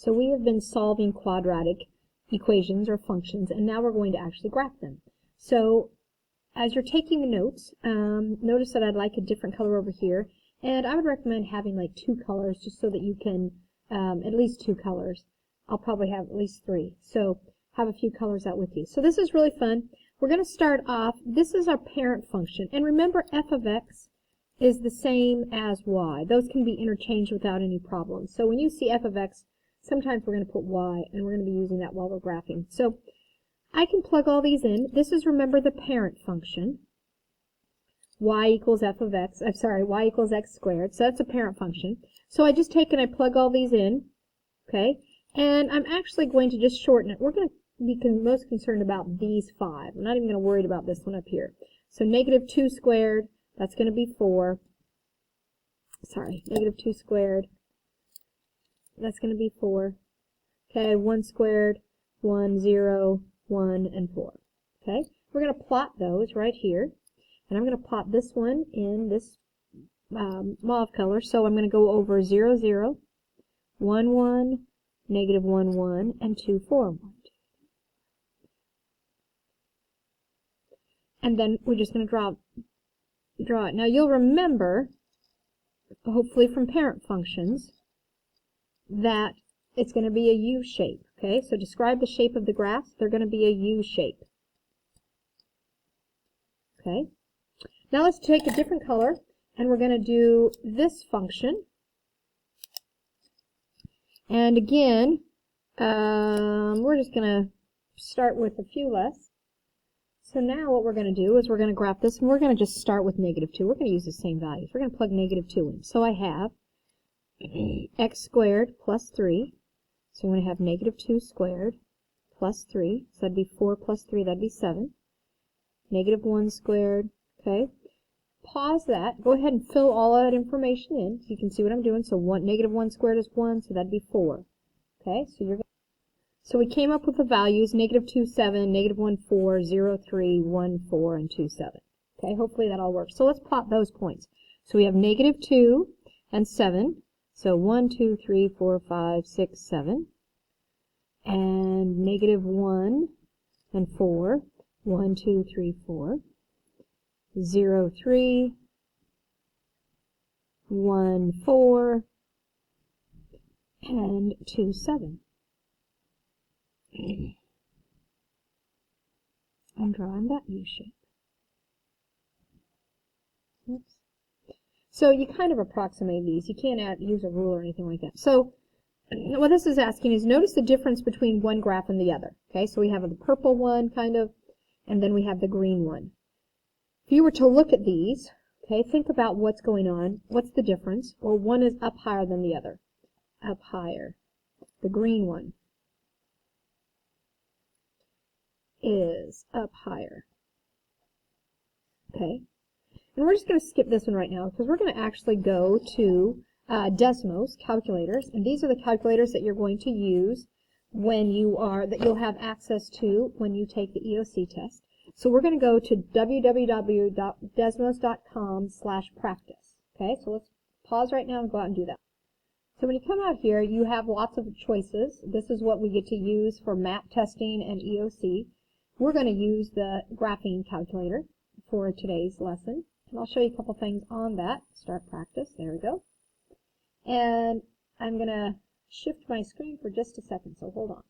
So we have been solving quadratic equations or functions, and now we're going to actually graph them. So as you're taking the notes, notice that I'd like a different color over here, and I would recommend having like 2 colors just so that you can, at least 2 colors. I'll probably have at least 3, so have a few colors out with you. So this is really fun. We're going to start off, this is our parent function, and remember f of x is the same as y. Those can be interchanged without any problem. So when you see f of x, sometimes we're going to put y, and we're going to be using that while we're graphing. So I can plug all these in. This is, remember, the parent function. Y equals f of x, I'm sorry, y equals x squared. So that's a parent function. So I just take and I plug all these in, okay? And I'm actually going to just shorten it. We're going to be most concerned about these 5. I'm not even going to worry about this one up here. So negative 2 squared, that's going to be 4. Sorry, negative 2 squared, that's going to be 4. Okay, 1 squared, 1, 0, 1, and 4. Okay, we're going to plot those right here. And I'm going to plot this one in this mauve color. So I'm going to go over 0, 0, 1, 1, negative 1, 1, and 2, 4, 1. And then we're just going to draw it. Now you'll remember, hopefully from parent functions, that it's going to be a U shape. Okay, so describe the shape of the graphs. They're going to be a U shape. Okay, now let's take a different color, and we're going to do this function. And again, we're just going to start with a few less. So now what we're going to do is we're going to graph this, and we're going to just start with negative 2. We're going to use the same values. We're going to plug negative 2 in. So I have x squared plus 3. So I'm going to have negative 2 squared plus 3. So that'd be 4 plus 3, that'd be 7. Negative 1 squared, okay. Pause that. Go ahead and fill all of that information in so you can see what I'm doing. So negative 1 squared is 1, so that'd be 4. Okay, so we came up with the values, negative 2, 7, negative 1, 4, 0, 3, 1, 4, and 2, 7. Okay, hopefully that all works. So let's plot those points. So we have negative 2 and 7. So 1, 2, 3, 4, 5, 6, 7. And negative 1 and 4. 1, 2, 3, 4. 0, 3. 1, 4. And 2, 7. I'm drawing that U shape. Oops. So you kind of approximate these. You can't use a rule or anything like that. So what this is asking is notice the difference between one graph and the other. Okay, so we have the purple one kind of, and then we have the green one. If you were to look at these, okay, think about what's going on. What's the difference? Well, one is up higher than the other. Up higher. The green one is up higher. Okay, and we're just going to skip this one right now because we're going to actually go to Desmos calculators, and these are the calculators that you're going to use when you'll have access to when you take the EOC test. So we're going to go to www.desmos.com/practice. Okay, so let's pause right now and go out and do that. So when you come out here, you have lots of choices. This is what we get to use for map testing and EOC. We're going to use the Graphene Calculator for today's lesson. And I'll show you a couple things on that. Start practice. There we go. And I'm going to shift my screen for just a second, so hold on.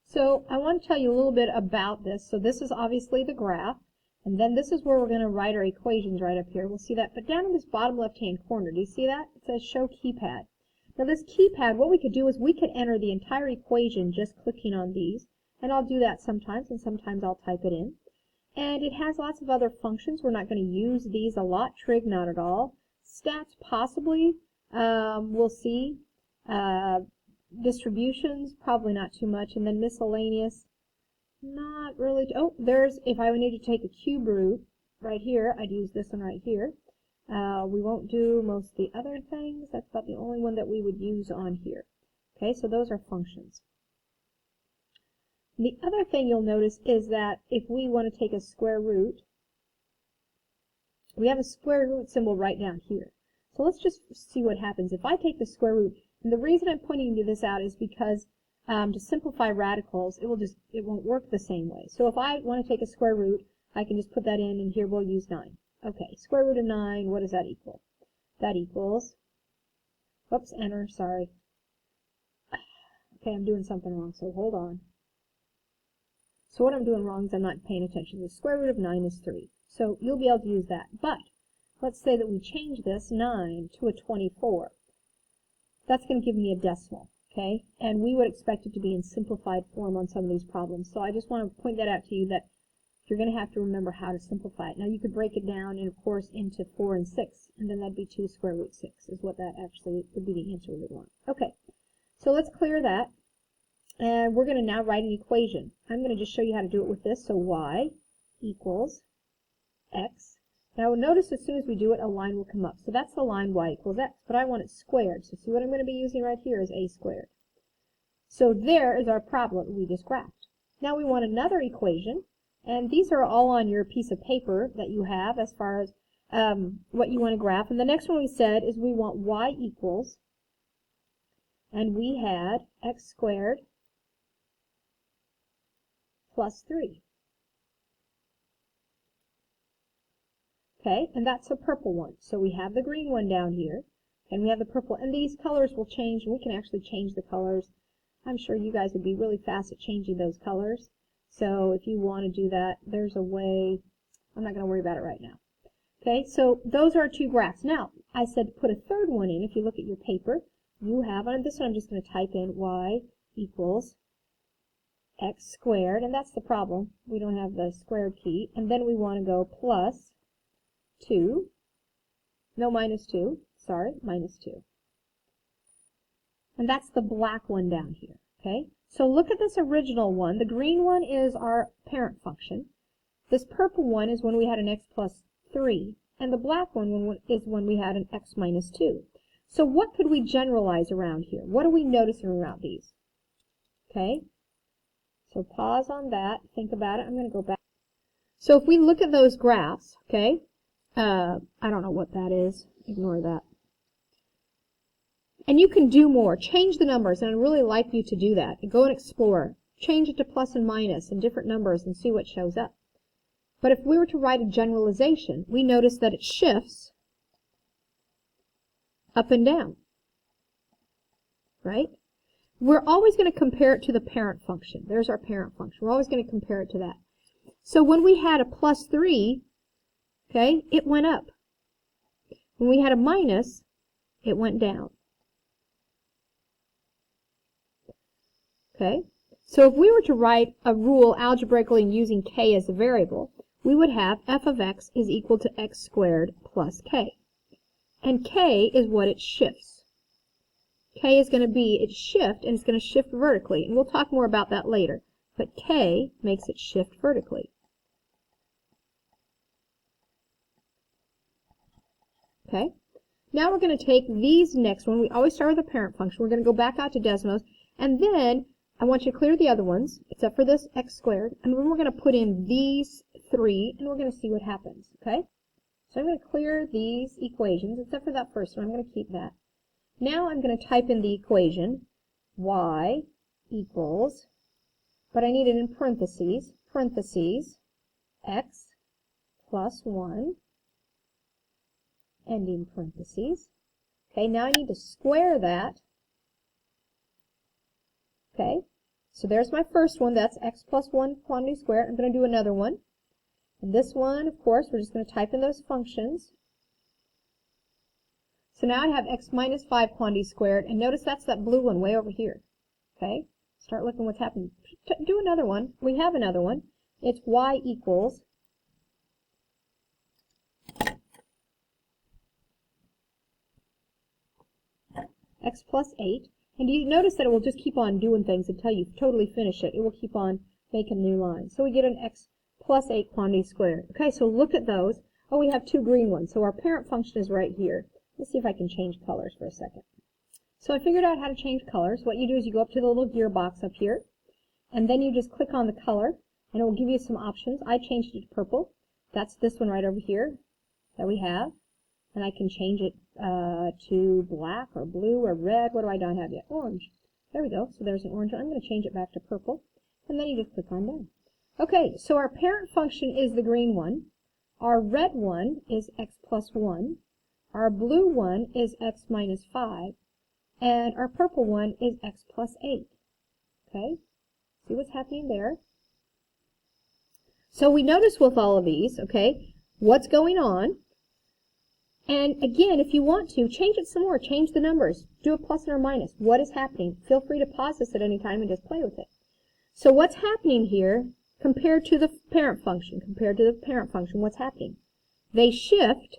So I want to tell you a little bit about this. So this is obviously the graph. And then this is where we're going to write our equations right up here. We'll see that. But down in this bottom left-hand corner, do you see that? It says Show Keypad. Now this keypad, what we could do is we could enter the entire equation just clicking on these. And I'll do that sometimes, and sometimes I'll type it in. And it has lots of other functions. We're not going to use these a lot. Trig, not at all. Stats, possibly. We'll see. Distributions, probably not too much. And then miscellaneous, not really. Oh, if I need to take a cube root right here, I'd use this one right here. We won't do most of the other things. That's about the only one that we would use on here. Okay, so those are functions. The other thing you'll notice is that if we want to take a square root, we have a square root symbol right down here. So let's just see what happens. If I take the square root, And the reason I'm pointing this out is because to simplify radicals, it won't work the same way. So if I want to take a square root, I can just put that in, and here we'll use 9. Okay, square root of 9, what does that equal? That equals, whoops, enter, sorry. Okay, I'm doing something wrong, so hold on. So what I'm doing wrong is I'm not paying attention. The square root of 9 is 3. So you'll be able to use that. But let's say that we change this 9 to a 24. That's going to give me a decimal, okay? And we would expect it to be in simplified form on some of these problems. So I just want to point that out to you that you're going to have to remember how to simplify it. Now you could break it down, and of course, into 4 and 6, and then that'd be 2 square root 6 is what that actually would be the answer we would want. Okay, so let's clear that, and we're going to now write an equation. I'm going to just show you how to do it with this. So y equals x. Now notice as soon as we do it, a line will come up. So that's the line y equals x, but I want it squared. So see what I'm going to be using right here is a squared. So there is our problem we just graphed. Now we want another equation, and these are all on your piece of paper that you have as far as what you want to graph. And the next one we said is we want y equals, and we had x squared plus 3. Okay, and that's the purple one. So we have the green one down here, and we have the purple, and these colors will change, and we can actually change the colors. I'm sure you guys would be really fast at changing those colors. So if you want to do that, there's a way. I'm not going to worry about it right now. Okay, so those are our two graphs. Now, I said to put a third one in. If you look at your paper, you have, on this one I'm just going to type in y equals x squared, and that's the problem. We don't have the squared key. And then we want to go plus 2, no, minus 2, sorry, minus 2. And that's the black one down here, okay? So look at this original one. The green one is our parent function. This purple one is when we had an x plus 3. And the black one is when we had an x minus 2. So what could we generalize around here? What are we noticing around these? Okay? So pause on that. Think about it. I'm going to go back. So if we look at those graphs, okay? I don't know what that is. Ignore that. And you can do more. Change the numbers, and I'd really like you to do that. Go and explore. Change it to plus and minus and different numbers and see what shows up. But if we were to write a generalization, we notice that it shifts up and down. Right? We're always going to compare it to the parent function. There's our parent function. We're always going to compare it to that. So when we had a plus 3, okay, it went up. When we had a minus, it went down. Okay, so if we were to write a rule algebraically using k as a variable, we would have f of x is equal to x squared plus k. And k is what it shifts. K is going to be its shift, and it's going to shift vertically. And we'll talk more about that later. But k makes it shift vertically. Okay, now we're going to take these next one. We always start with the parent function. We're going to go back out to Desmos, and then I want you to clear the other ones, except for this x squared, and then we're going to put in these 3, and we're going to see what happens, okay? So I'm going to clear these equations, except for that first one. I'm going to keep that. Now I'm going to type in the equation, y equals, but I need it in parentheses, x plus 1, ending parentheses. Okay, now I need to square that. Okay, so there's my first one. That's x plus 1 quantity squared. I'm going to do another one. And this one, of course, we're just going to type in those functions. So now I have x minus 5 quantity squared. And notice that's that blue one way over here. Okay, start looking what's happening. Do another one. We have another one. It's y equals x plus 8. And you notice that it will just keep on doing things until you totally finish it. It will keep on making new lines. So we get an x plus 8 quantity squared. Okay, so look at those. Oh, we have 2 green ones. So our parent function is right here. Let's see if I can change colors for a second. So I figured out how to change colors. What you do is you go up to the little gear box up here, and then you just click on the color, and it will give you some options. I changed it to purple. That's this one right over here that we have. and I can change it to black or blue or red. What do I not have yet? Orange. There we go. So there's an orange. I'm going to change it back to purple, and then you just click on done. Okay, so our parent function is the green one. Our red one is x plus 1. Our blue one is x minus 5. And our purple one is x plus 8. Okay, see what's happening there? So we notice with all of these, okay, what's going on. And again, if you want to, change it some more. Change the numbers. Do a plus or a minus. What is happening? Feel free to pause this at any time and just play with it. So what's happening here compared to the parent function? What's happening? They shift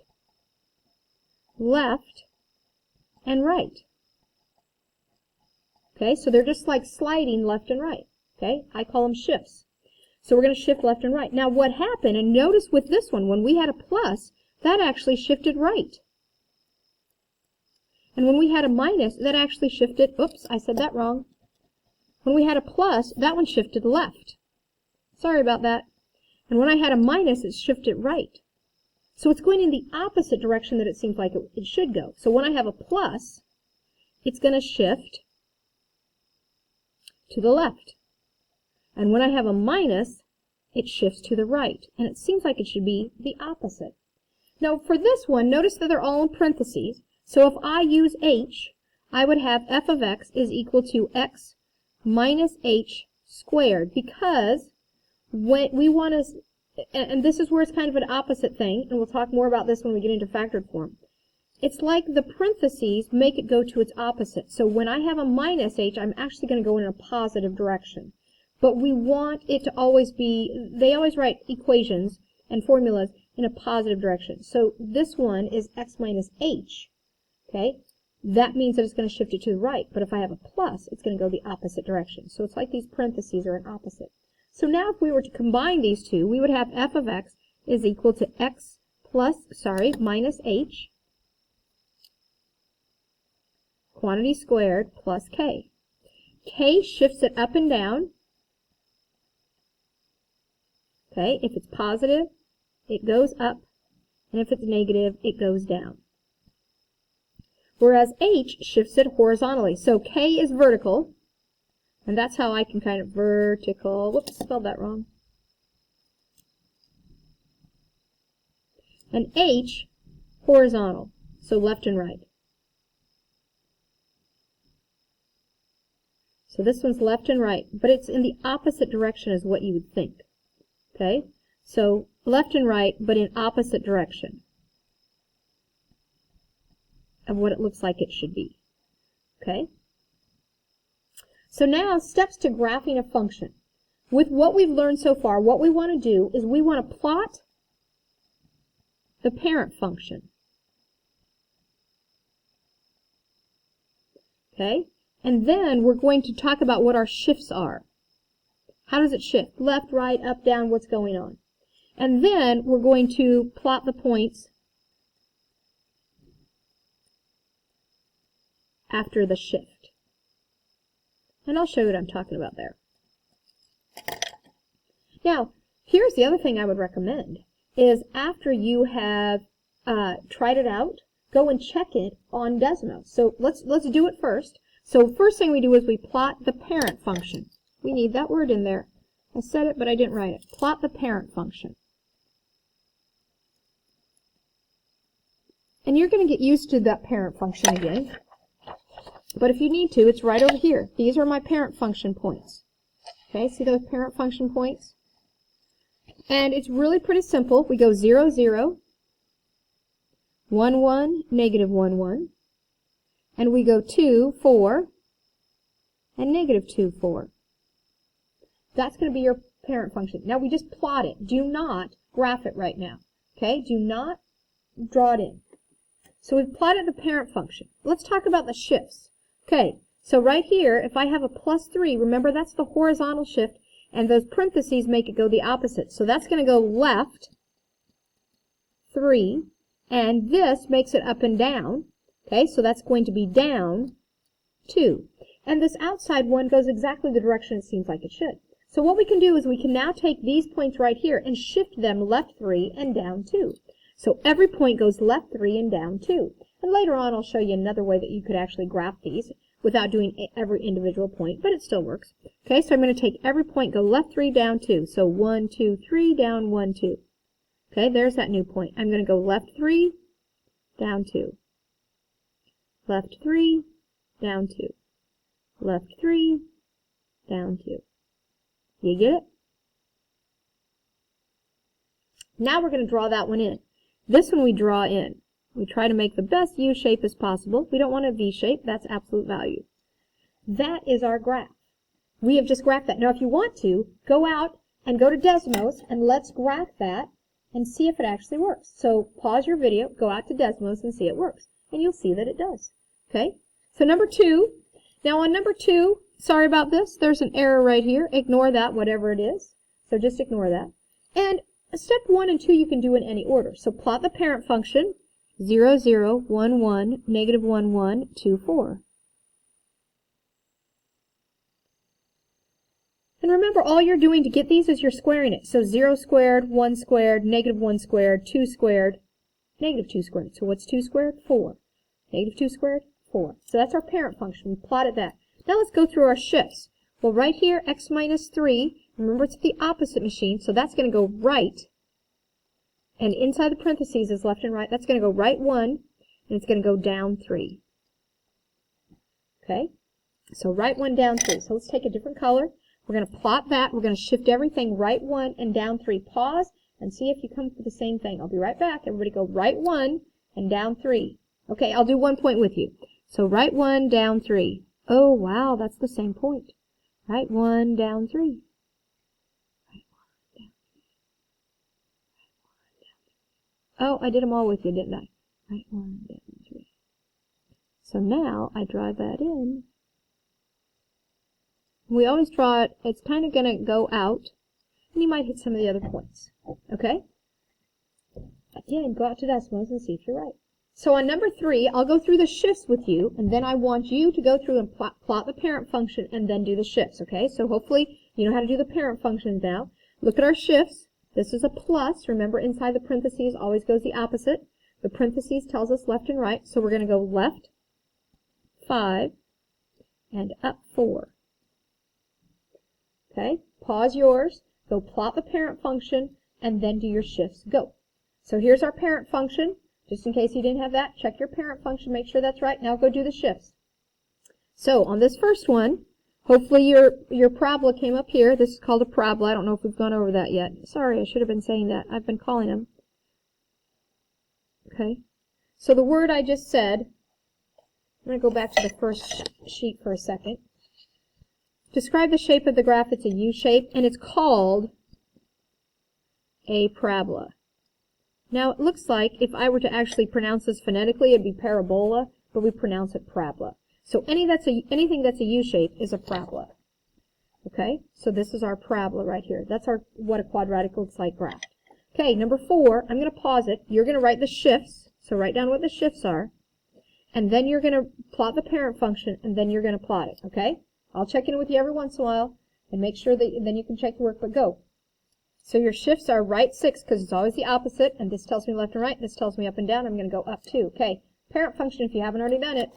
left and right. Okay, so they're just like sliding left and right. Okay, I call them shifts. So we're going to shift left and right. Now what happened, and notice with this one, when we had a plus, that actually shifted right. And when we had a minus, that actually shifted, oops, I said that wrong. When we had a plus, that one shifted left. Sorry about that. And when I had a minus, it shifted right. So it's going in the opposite direction that it seems like it should go. So when I have a plus, it's going to shift to the left. And when I have a minus, it shifts to the right. And it seems like it should be the opposite. Now for this one, notice that they're all in parentheses. So if I use h, I would have f of x is equal to x minus h squared, because when we want to, and this is where it's kind of an opposite thing, and we'll talk more about this when we get into factored form. It's like the parentheses make it go to its opposite. So when I have a minus h, I'm actually going to go in a positive direction. But we want it to always be, they always write equations and formulas in a positive direction. So this one is x minus h. Okay? That means that it's going to shift it to the right. But if I have a plus, it's going to go the opposite direction. So it's like these parentheses are an opposite. So now if we were to combine these two, we would have f of x is equal to x minus h quantity squared plus k. K shifts it up and down. Okay, if it's positive, it goes up, and if it's negative, it goes down. Whereas h shifts it horizontally. So k is vertical, and that's how I can kind of vertical, whoops, spelled that wrong. And h, horizontal, so left and right. So this one's left and right, but it's in the opposite direction as what you would think. Okay, so left and right, but in opposite direction of what it looks like it should be. Okay, so now steps to graphing a function. With what we've learned so far, what we want to do is we want to plot the parent function. Okay, and then we're going to talk about what our shifts are. How does it shift? Left, right, up, down, what's going on? And then we're going to plot the points after the shift. And I'll show you what I'm talking about there. Now, here's the other thing I would recommend, is after you have tried it out, go and check it on Desmos. So let's do it first. So first thing we do is we plot the parent function. We need that word in there. I said it, but I didn't write it. Plot the parent function. And you're going to get used to that parent function again. But if you need to, it's right over here. These are my parent function points. Okay, see those parent function points? And it's really pretty simple. We go 0, 0, 1, 1, negative 1, 1. And we go 2, 4, and negative 2, 4. That's going to be your parent function. Now we just plot it. Do not graph it right now. Okay? Do not draw it in. So we've plotted the parent function. Let's talk about the shifts. Okay, so right here, if I have a plus 3, remember that's the horizontal shift, and those parentheses make it go the opposite. So that's going to go left 3, and this makes it up and down. Okay, so that's going to be down 2. And this outside one goes exactly the direction it seems like it should. So what we can do is we can now take these points right here and shift them left 3 and down 2. So every point goes left 3 and down 2. And later on I'll show you another way that you could actually graph these without doing every individual point, but it still works. Okay, so I'm going to take every point, go left 3, down 2. So 1, 2, 3, down 1, 2. Okay, there's that new point. I'm going to go left 3, down 2. Left 3, down 2. Left 3, down 2. You get it? Now we're going to draw that one in. This one we draw in. We try to make the best U shape as possible. We don't want a V shape. That's absolute value. That is our graph. We have just graphed that. Now if you want to, go out and go to Desmos and let's graph that and see if it actually works. So pause your video, go out to Desmos and see it works. And you'll see that it does. Okay? So number 2. Now on number 2, sorry about this, there's an error right here. Ignore that, whatever it is. So just ignore that. And step 1 and 2 you can do in any order. So plot the parent function, 0, 0, 1, 1, negative 1, 1, 2, 4. And remember, all you're doing to get these is you're squaring it. So 0 squared, 1 squared, negative 1 squared, 2 squared, negative 2 squared. So what's 2 squared? 4. Negative 2 squared? 4. So that's our parent function. We plotted that. Now let's go through our shifts. Well, right here, x minus 3, remember it's the opposite machine, so that's going to go right. And inside the parentheses is left and right. That's going to go right 1, and it's going to go down 3. Okay? So right 1, down 3. So let's take a different color. We're going to plot that. We're going to shift everything right 1 and down 3. Pause and see if you come to the same thing. I'll be right back. Everybody go right 1 and down 3. Okay, I'll do 1 point with you. So right 1, down 3. Oh, wow, that's the same point. Right 1, down 3. Right 1, down 3. Oh, I did them all with you, didn't I? Right 1, down 3. So now I draw that in. We always draw it, it's kind of going to go out, and you might hit some of the other points. Okay? Again, go out to Desmos and see if you're right. So on number 3, I'll go through the shifts with you, and then I want you to go through and plot the parent function and then do the shifts, okay? So hopefully you know how to do the parent functions now. Look at our shifts. This is a plus. Remember, inside the parentheses always goes the opposite. The parentheses tells us left and right, so we're going to go left 5 and up 4. Okay? Pause yours. Go plot the parent function, and then do your shifts. Go. So here's our parent function. Just in case you didn't have that, check your parent function, make sure that's right. Now go do the shifts. So on this first one, hopefully your parabola came up here. This is called a parabola. I don't know if we've gone over that yet. Sorry, I should have been saying that. I've been calling them. Okay. So the word I just said, I'm going to go back to the first sheet for a second. Describe the shape of the graph. It's a U shape, and it's called a parabola. Now, it looks like if I were to actually pronounce this phonetically, it'd be parabola, but we pronounce it parabola. So anything that's a U shape is a parabola. Okay? So this is our parabola right here. That's what a quadratic looks like graphed. Okay, number 4, I'm going to pause it. You're going to write the shifts. So write down what the shifts are. And then you're going to plot the parent function, and then you're going to plot it. Okay? I'll check in with you every once in a while and make sure that then you can check your work, but go. So your shifts are right 6 because it's always the opposite, and this tells me left and right, this tells me up and down. I'm going to go up 2. Okay, parent function, if you haven't already done it,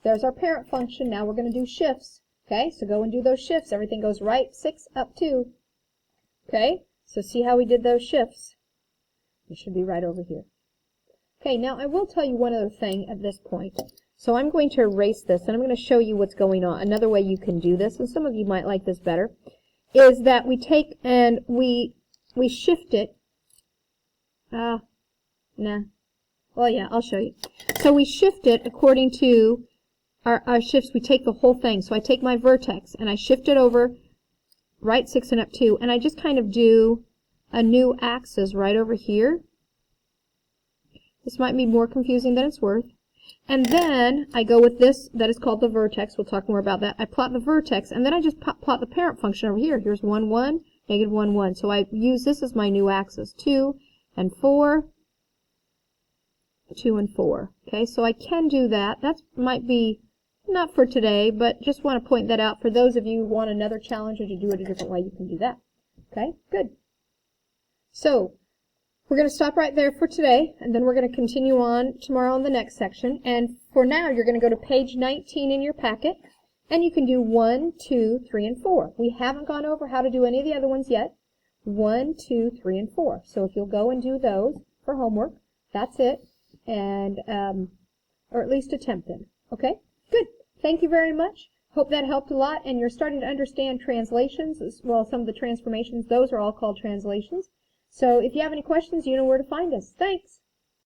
there's our parent function. Now we're going to do shifts. Okay, so go and do those shifts. Everything goes right 6, up 2. Okay, so see how we did those shifts. It should be right over here. Okay, now I will tell you one other thing at this point. So I'm going to erase this, and I'm going to show you what's going on. Another way you can do this, and some of you might like this better, is that we take and we shift it. Nah. Well, yeah, I'll show you. So we shift it according to our shifts. We take the whole thing. So I take my vertex, and I shift it over right 6 and up 2, and I just kind of do a new axis right over here. This might be more confusing than it's worth. And then I go with this that is called the vertex. We'll talk more about that. I plot the vertex, and then I just plot the parent function over here. Here's 1, 1, negative 1, 1. So I use this as my new axis. 2 and 4, 2 and 4. Okay, so I can do that. That might be not for today, but just want to point that out. For those of you who want another challenge or to do it a different way, you can do that. Okay, good. So We're going to stop right there for today, and then we're going to continue on tomorrow in the next section. And for now, you're going to go to page 19 in your packet, and you can do 1, 2, 3, and 4. We haven't gone over how to do any of the other ones yet. 1, 2, 3, and 4. So if you'll go and do those for homework, that's it, and or at least attempt them. Okay? Good. Thank you very much. Hope that helped a lot, and you're starting to understand translations as well. Some of the transformations, those are all called translations. So if you have any questions, you know where to find us. Thanks.